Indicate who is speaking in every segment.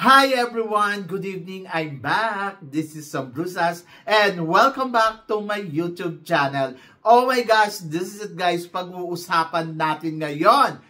Speaker 1: Hi everyone! Good evening! I'm back! This is Sam Brusas and welcome back to my YouTube channel. Oh my gosh! This is it guys! Pag-uusapan natin ngayon,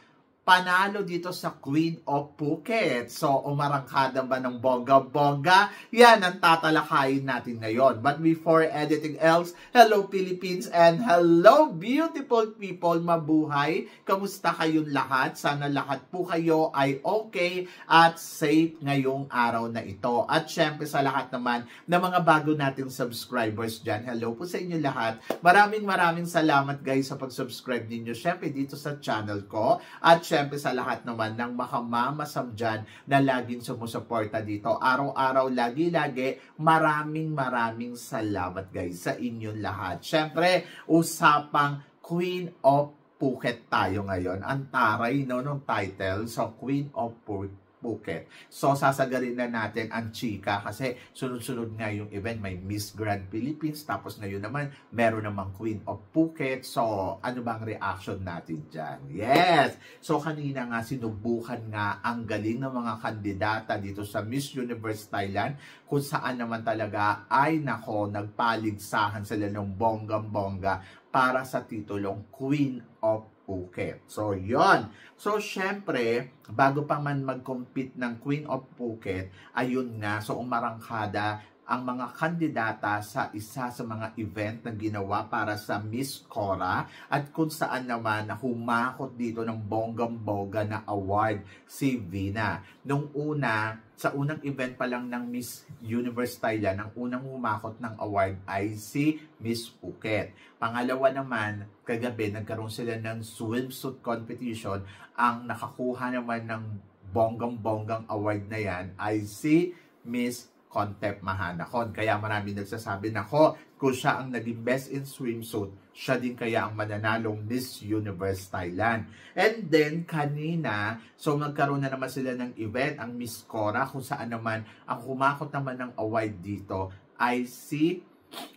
Speaker 1: panalo dito sa Queen of Phuket. So, umarangkada ba ng bongga-bongga? Yan ang tatalakayin natin ngayon. But before anything else, hello Philippines and hello beautiful people, mabuhay. Kamusta kayong lahat? Sana lahat po kayo ay okay at safe ngayong araw na ito. At syempre sa lahat naman ng mga bago nating subscribers dyan, hello po sa inyo lahat. Maraming salamat guys sa pag-subscribe ninyo. Syempre dito sa channel ko. At syempre sa lahat naman ng makamamasam dyan na laging sumusuporta dito. Araw-araw, lagi-lagi, maraming salamat guys sa inyong lahat. Syempre, usapang Queen of Phuket tayo ngayon. Ang taray no, nung title. So, Queen of Phuket. So, sasagarin na natin ang chika kasi sunod-sunod nga yung event. May Miss Grand Philippines, tapos ngayon naman, meron namang Queen of Phuket. So, ano bang reaction natin dyan? Yes! So, kanina nga, sinubukan nga ang galing ng mga kandidata dito sa Miss Universe Thailand, kung saan naman talaga ay nako, nagpaligsahan sila ng bonggang-bongga para sa titulong Queen of Phuket. So, yon. So, syempre, bago pa man mag-compete ng Queen of Phuket, ayun nga, so umarangkada ang mga kandidata sa isa sa mga event na ginawa para sa Miss Cora at kung saan naman humakot dito ng bonggang-bongga na award si Vina. Nung una, sa unang event pa lang ng Miss Universe Thailand, ang unang humakot ng award ay si Miss Phuket. Pangalawa naman, kagabi nagkaroon sila ng swimsuit competition. Ang nakakuha naman ng bonggang-bonggang award na yan ay si Miss Contep Mahanakon. Kaya marami nagsasabi na kung siya ang naging best in swimsuit, siya din kaya ang mananalong Miss Universe Thailand. And then, kanina, so magkaroon na naman sila ng event, ang Miss Cora, kung saan naman, ang humakot naman ng award dito ay si,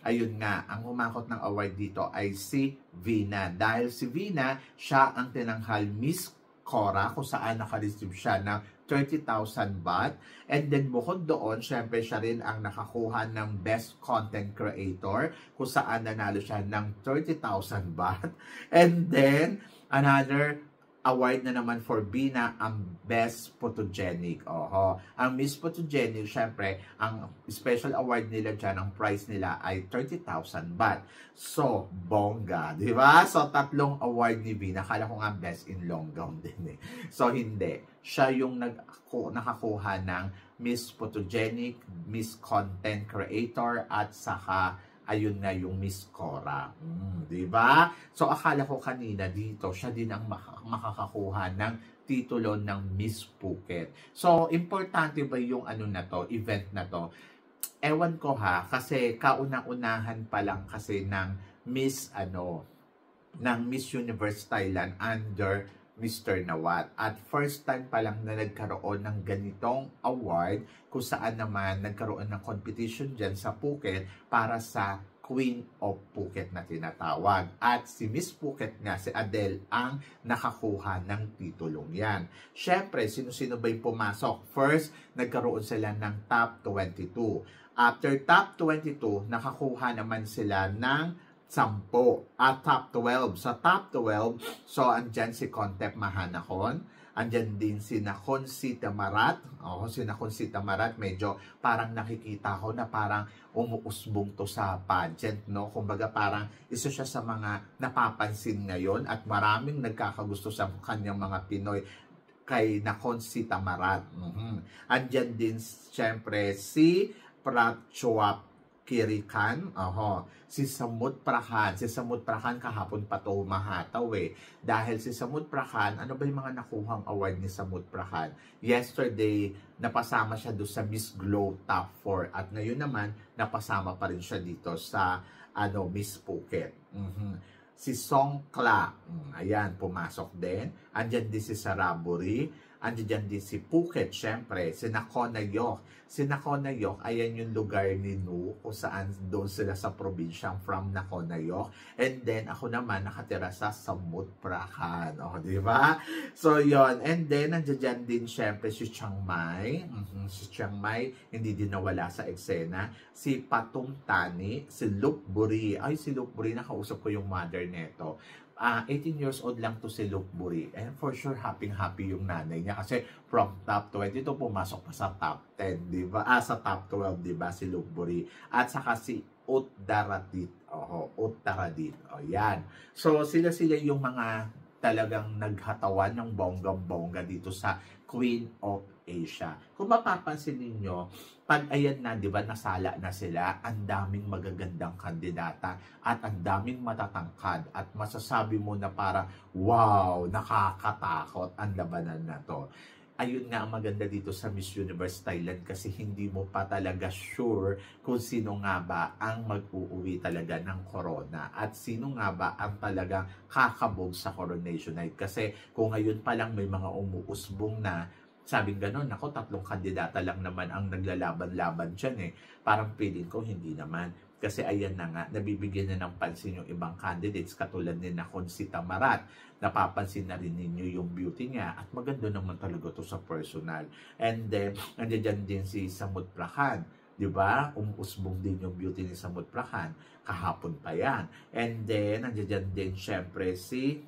Speaker 1: ayun nga, ang humakot ng award dito ay si Vina. Dahil si Vina, siya ang tinanghal Miss Cora, kung saan naka-receive siya ng 30,000 baht. And then bukod doon, syempre siya rin ang nakakuha ng Best Content Creator, kung saan nanalo siya ng 30,000 baht. And then, another award na naman for Vina, ang Best Photogenic. Oho. Ang Miss Photogenic, syempre, ang special award nila dyan, ang price nila ay 30,000 baht. So, bongga, di ba? So, tatlong award ni Vina. Kala ko nga Best in Long Gown din eh. So, hindi. Siya yung nakakuha ng Miss Photogenic, Miss Content Creator, at saka ayun nga yung Miss Cora. Diba? So, akala ko kanina dito, siya din ang makakakuha ng titulo ng Miss Phuket. So, importante ba yung ano na to, event na to? Ewan ko ha, kasi kauna-unahan pa lang kasi ng Miss Universe Thailand under Mr. Nawat. At first time pa lang na nagkaroon ng ganitong award, kung saan naman nagkaroon ng competition dyan sa Phuket para sa Queen of Phuket na tinatawag. At si Miss Phuket nga, si Adele, ang nakakuha ng titulong yan. Syempre, sino-sino ba yung pumasok? First, nagkaroon sila ng top 22. After top 22, nakakuha naman sila ng 10 at top 12. Sa top 12, so andyan si Contep Mahanakon, andyan din si Nakonsita Marat. Si Nakonsita Marat, medyo parang nakikita ko na parang umuusbong to sa pageant, no? Kumbaga parang isa siya sa mga napapansin ngayon at maraming nagkakagusto sa kanyang mga Pinoy kay Nakonsita Marat. Andyan din syempre si Pratchwap Kirikan, si Samut Prakan. Si Samut Prakan kahapon pa to mahataw eh. Dahil si Samut Prakan, ano ba yung mga nakuhang award ni Samut Prakan? Yesterday, napasama siya doon sa Miss Glow Top 4. At ngayon naman, napasama pa rin siya dito sa Miss Phuket. Si Song Kla, ayan, pumasok din. Andyan din si Saraburi. Andiyan din si Phuket, syempre, si Nakhon-Nayok. Si Nakhon-Nayok, ayan yung lugar ni Nu, kung saan doon sila sa probinsya from Nakhon-Nayok. And then, ako naman, nakatira sa Samut Prakan. O, di ba? So, yon. And then, nandiyan din, syempre, si Chiang Mai. Si Chiang Mai, hindi din nawala sa eksena. Si Pathum Thani, si Luc Buri. Ay, si Luc Buri, nakausap ko yung mother neto. 18 years old lang to si Luc Buri. And for sure, happy yung nanay niya. Kasi from top 20 to pumasok pa sa top 10, di ba? Sa top 12, di ba? Si Luc Buri. At saka si Uttaratit. Uttaratit. Yan. So, sila yung mga talagang naghatawan ng bonggang-bongga dito sa Queen of Asia. Kung mapapansin ninyo, pag ayan na, di ba, nasala na sila, ang daming magagandang kandidata at ang daming matatangkad at masasabi mo na para, wow, nakakatakot ang labanan na to. Ayun nga ang maganda dito sa Miss Universe Thailand kasi hindi mo pa talaga sure kung sino nga ba ang mag-uuwi talaga ng corona at sino nga ba ang talagang kakabog sa coronation night. Kasi kung ngayon pa lang may mga umuusbong na, sabing gano'n, ako 3 kandidata lang naman ang naglalaban-laban dyan eh. Parang feeling ko hindi naman. Kasi ayan na nga, nabibigyan na ng pansin yung ibang candidates katulad ni Conchita Marat. Napapansin na rin ninyo yung beauty niya at maganda naman talaga to sa personal. And then, nandiyan din si Samut Prakan. Di ba? Umuusbong din yung beauty ni Samut Prakan. Kahapon pa yan. And then, nandiyan din syempre si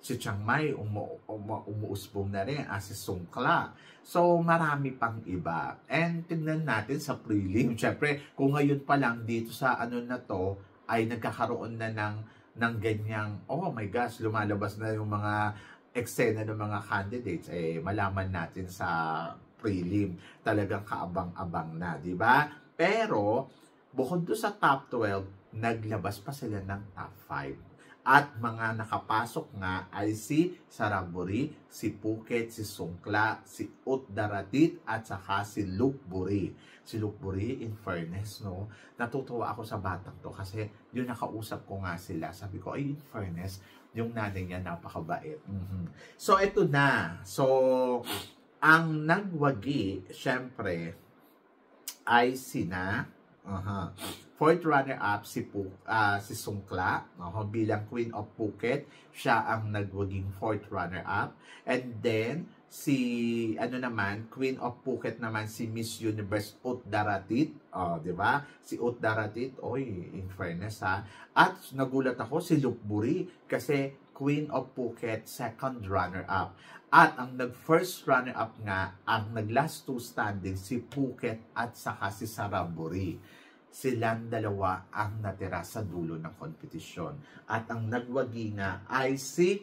Speaker 1: Chiang Mai, umuusbong na rin, si Songkla. So, marami pang iba. And tingnan natin sa prelim. Siyempre, kung ngayon pa lang dito sa na to, ay nagkakaroon na ng ganyang, oh my gosh, lumalabas na yung mga eksena ng mga candidates. Malaman natin sa prelim. Talagang kaabang-abang na, di ba? Pero, bukod doon sa top 12, naglabas pa sila ng top 5. At mga nakapasok nga ay si Saraburi, si Phuket, si Songkla, si Uttaratit, at saka si Luc Buri. Si Luc Buri, in fairness, no, natutuwa ako sa batang to kasi yung nakausap ko nga sila. Sabi ko, ay, in fairness, yung nanay niya napakabait. So, ito na. So, ang nagwagi, syempre, ay sina fourth runner-up si Songkla bilang Queen of Phuket. Siya ang nagwaging fourth runner-up. And then, Queen of Phuket naman si Miss Universe Uttaratit. Di ba? Si Uttaratit, in fairness ha. At nagulat ako si Luc Buri kasi Queen of Phuket, second runner-up. At ang nag-first runner-up nga, ang nag-last 2 standing, si Phuket at saka si Saraburi. Silang dalawa ang natira sa dulo ng kompetisyon. At ang nagwagi nga ay si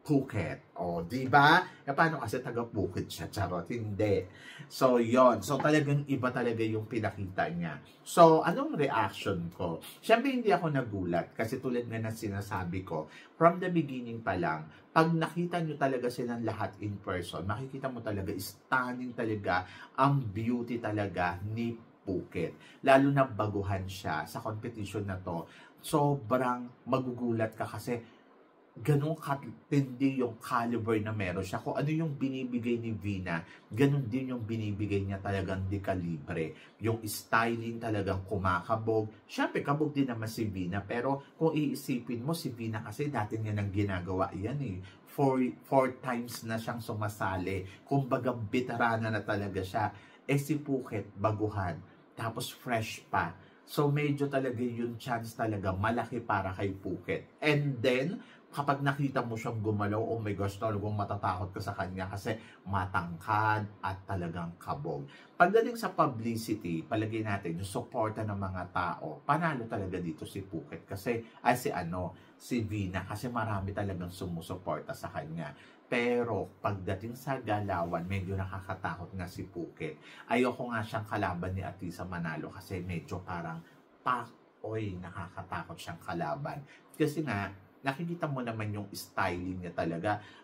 Speaker 1: Phuket. Di ba? Paano kasi taga-Phuket siya? Charot, hindi. So, yon. So, talagang iba talaga yung pinakita niya. So, anong reaction ko? Siyempre, hindi ako nagulat. Kasi tulad nga na sinasabi ko, from the beginning pa lang, pag nakita nyo talaga silang lahat in person, makikita mo talaga, stunning talaga, ang beauty talaga ni Phuket. Lalo na baguhan siya sa competition na to. Sobrang magugulat ka kasi ganun katindi yung caliber na meron siya. Kung ano yung binibigay ni Vina, ganun din yung binibigay niya talagang di kalibre. Yung styling talagang kumakabog. Siyempre, kabog din naman si Vina. Pero kung iisipin mo, si Vina kasi dati niya nang ginagawa yan eh. Four times na siyang sumasali. Kumbaga, veterana na talaga siya. Si Phuket, baguhan. Tapos fresh pa. So, medyo talaga yung chance talaga malaki para kay Phuket. And then, kapag nakita mo siyang gumalaw, oh my gosh, talagang matatakot ka sa kanya kasi matangkad at talagang kabog. Pagdating sa publicity, palagay natin yung suporta ng mga tao, panalo talaga dito si Phuket kasi, si Vina, kasi marami talagang sumusuporta sa kanya. Pero pagdating sa galawan, medyo nakakatakot nga si Phuket. Ayoko nga siyang kalaban ni Atisa Manalo kasi medyo parang nakakatakot siyang kalaban. Kasi nga, nakikita mo naman yung styling niya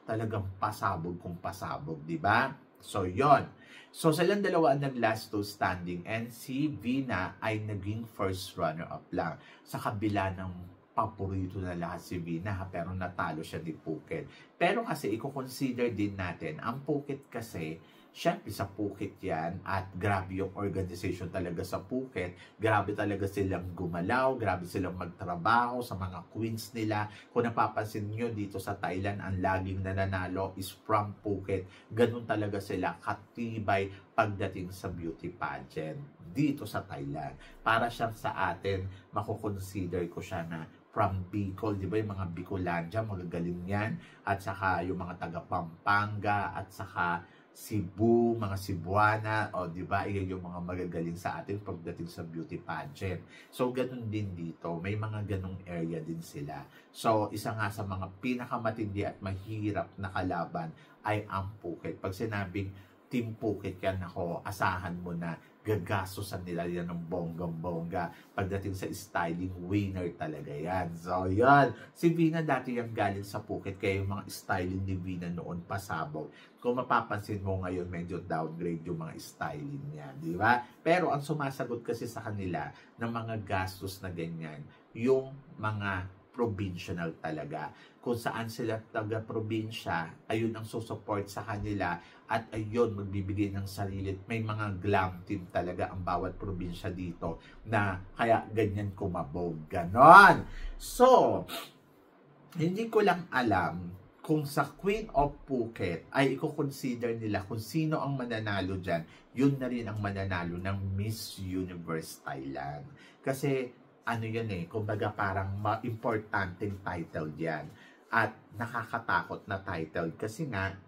Speaker 1: talagang pasabog kung pasabog, di ba? So, yon. So, silang dalawa ang nag-last 2 standing and si Vina ay naging first runner-up lang sa kabila ng paborito na lahat si Vina, ha, pero natalo siya ni Phuket. Pero kasi i-consider din natin, ang Phuket kasi, syempre sa Phuket yan, at grabe yung organization talaga sa Phuket, grabe talaga silang gumalaw, grabe silang magtrabaho sa mga queens nila. Kung napapansin nyo dito sa Thailand, ang laging nananalo is from Phuket. Ganun talaga sila katibay pagdating sa beauty pageant dito sa Thailand. Para siyang sa atin, makukonsider ko siya na from Bicol, di ba yung mga Bicolandia, magagaling yan, at saka yung mga taga Pampanga, at saka Cebu, mga Cebuana, o di ba, iyan yung mga magagaling sa atin pagdating sa beauty pageant. So, ganun din dito. May mga ganung area din sila. So, isa nga sa mga pinakamatindi at mahirap na kalaban ay ang Phuket. Pag sinabing Team Phuket yan, ako, asahan mo na gagastosan nila yan ng bonggang-bongga. Pagdating sa styling, winner talaga yan. So, yan. Si Vina dati yung galing sa Phuket, kaya yung mga styling ni Vina noon pasabog. Kung mapapansin mo ngayon, medyo downgrade yung mga styling niya, di ba? Pero ang sumasagot kasi sa kanila ng mga gastos na ganyan, yung mga provincial talaga. Kung saan sila taga-probinsya, ayun ang susupport sa kanila at ayun, magbibigay ng sarili. May mga glam team talaga ang bawat probinsya dito na kaya ganyan kumabog. Ganon! So, hindi ko lang alam kung sa Queen of Phuket ay i-consider nila kung sino ang mananalo dyan, yun na rin ang mananalo ng Miss Universe Thailand. Kasi ano yan kumbaga parang importanteng title yan. At nakakatakot na title kasi nga,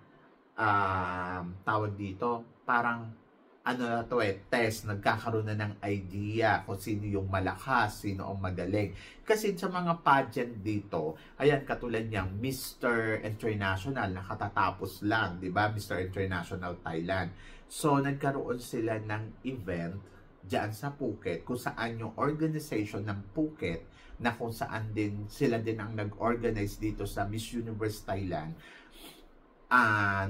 Speaker 1: tawag dito, parang ano na to test, nagkakaroon na ng idea kung sino yung malakas, sino ang magaling. Kasi sa mga pageant dito, ayan, katulad niyang Mr. International, nakatatapos lang, di ba? Mr. International Thailand. So, nagkaroon sila ng event diyan sa Phuket, kung saan yung organization ng Phuket, na kung saan din sila din ang nag-organize dito sa Miss Universe Thailand,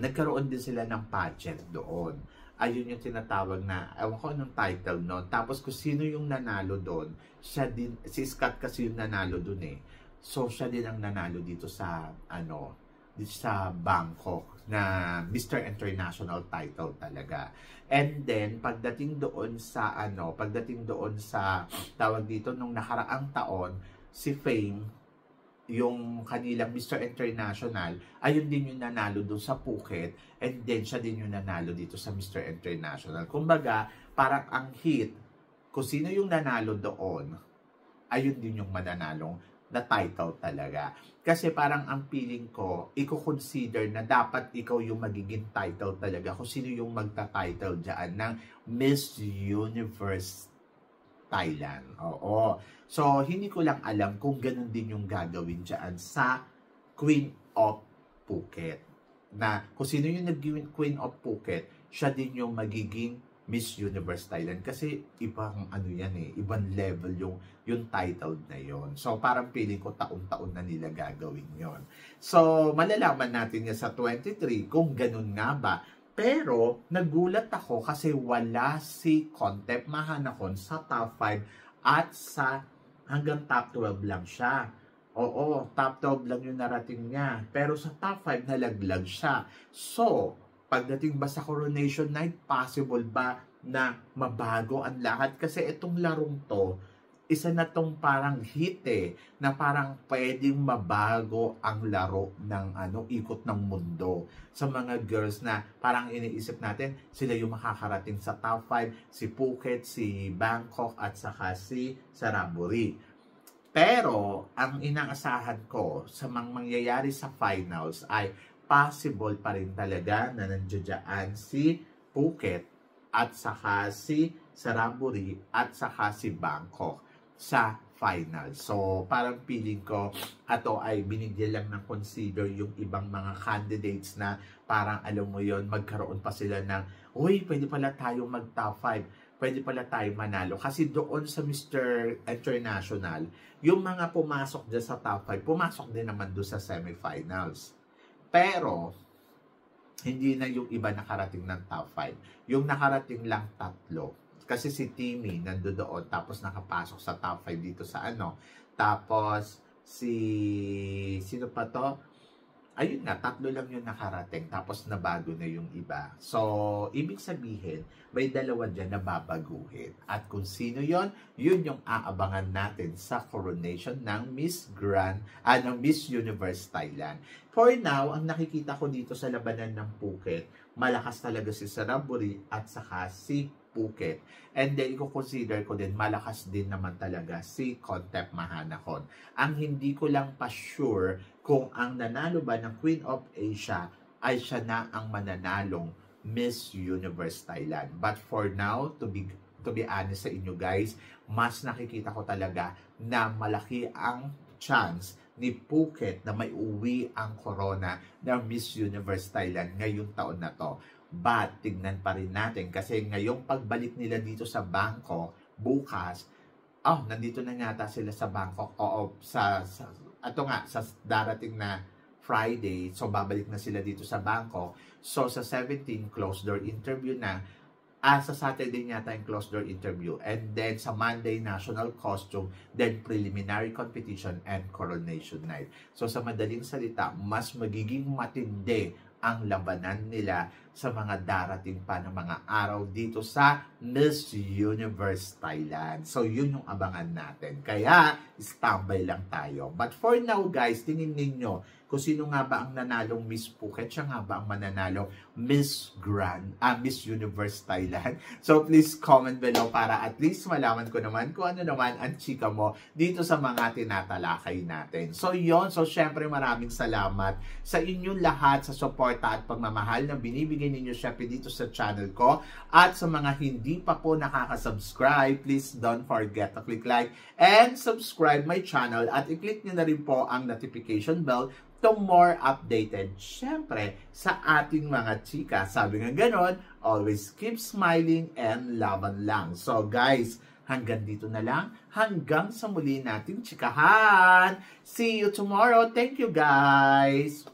Speaker 1: nagkaroon din sila ng pageant doon. Ayun yung tinatawag na, ewan ko anong title no. Tapos kung sino yung nanalo doon, siya din, si Scott kasi yung nanalo doon So siya din ang nanalo dito sa dito sa Bangkok na Mr. International title talaga. And then pagdating doon sa tawag dito nung nakaraang taon, si Fame, yung kanilang Mr. International, ayun din yung nanalo doon sa Phuket, and then siya din yung nanalo dito sa Mr. International. Kumbaga, parang ang hit, kung sino yung nanalo doon, ayun din yung mananalong na title talaga. Kasi parang ang feeling ko, i-consider na dapat ikaw yung magiging title talaga kung sino yung magta-title dyan ng Miss Universe Thailand. Oo. So, hindi ko lang alam kung ganun din yung gagawin dyan sa Queen of Phuket. Na kung sino yung naging Queen of Phuket, siya din yung magiging Miss Universe Thailand. Kasi ibang ibang level yung title na yon. So, parang feeling ko taon-taon na nila gagawin yon. So, malalaman natin yan sa 23 kung ganun nga ba. Pero, nagulat ako kasi wala si Contep Mahanakon sa top 5 at sa hanggang top 12 lang siya. Oo, top 12 lang yung narating niya. Pero sa top 5 nalaglag siya. So, pagdating ba sa Coronation Night, possible ba na mabago ang lahat? Kasi itong larong to, isa na tong parang hit na parang pwedeng mabago ang laro ng ikot ng mundo sa mga girls na parang iniisip natin sila yung makakarating sa top 5, si Phuket, si Bangkok at saka si Saraburi. Pero ang inaasahan ko sa mga mangyayari sa finals ay possible pa rin talaga na nandiyan si Phuket at saka si Saraburi at saka si Bangkok sa final. So, parang feeling ko, ato ay binigyan lang ng consider yung ibang mga candidates na parang, alam mo yon, magkaroon pa sila ng, uy, pwede pala tayo mag-top 5. Pwede pala tayo manalo. Kasi doon sa Mr. International, yung mga pumasok dyan sa top 5, pumasok din naman doon sa semifinals. Pero, hindi na yung iba nakarating ng top 5. Yung nakarating lang 3. Kasi si Timmy nandoon, tapos nakapasok sa top 5 dito sa Tapos sino pa to? Ayun nga, 3 lang yung nakarating, tapos nabago na yung iba. So, ibig sabihin, may 2 dyan na babaguhin. At kung sino yon, yun yung aabangan natin sa coronation ng ng Miss Universe Thailand. For now, ang nakikita ko dito sa labanan ng Phuket, malakas talaga si Saraburi at saka si Phuket. And then, i-consider ko din, malakas din naman talaga si Kontep Mahanakon. Ang hindi ko lang pa sure kung ang nanalo ba ng Queen of Asia ay siya na ang mananalong Miss Universe Thailand. But for now, to be honest sa inyo guys, mas nakikita ko talaga na malaki ang chance ni Phuket na may uwi ang corona ng Miss Universe Thailand ngayong taon na to. But, tignan pa rin natin kasi ngayong pagbalik nila dito sa Bangkok, bukas, nandito na yata sila sa Bangkok, sa darating na Friday, so babalik na sila dito sa Bangkok. So, sa 17, closed door interview na. Sa Saturday yata yung closed door interview. And then, sa Monday, national costume, then preliminary competition and coronation night. So, sa madaling salita, mas magiging matindi ang labanan nila sa mga darating pa ng mga araw dito sa Miss Universe Thailand. So, yun yung abangan natin. Kaya, standby lang tayo. But for now, guys, tingin ninyo kung sino nga ba ang nanalong Miss Phuket, siya nga ba ang mananalo Miss Universe Thailand. So, please comment below para at least malaman ko naman kung ano naman ang chika mo dito sa mga tinatalakay natin. So, yun. So, syempre maraming salamat sa inyong lahat sa suporta at pagmamahal na binibigay ninyo syempre dito sa channel ko. At sa mga hindi pa po nakaka-subscribe, please don't forget to click like and subscribe my channel at i-click nyo na rin po ang notification bell to more updated, syempre, sa ating mga chika. Sabi nga ganon, always keep smiling and laban lang. So guys, hanggang dito na lang. Hanggang sa muli nating chikahan. See you tomorrow. Thank you guys.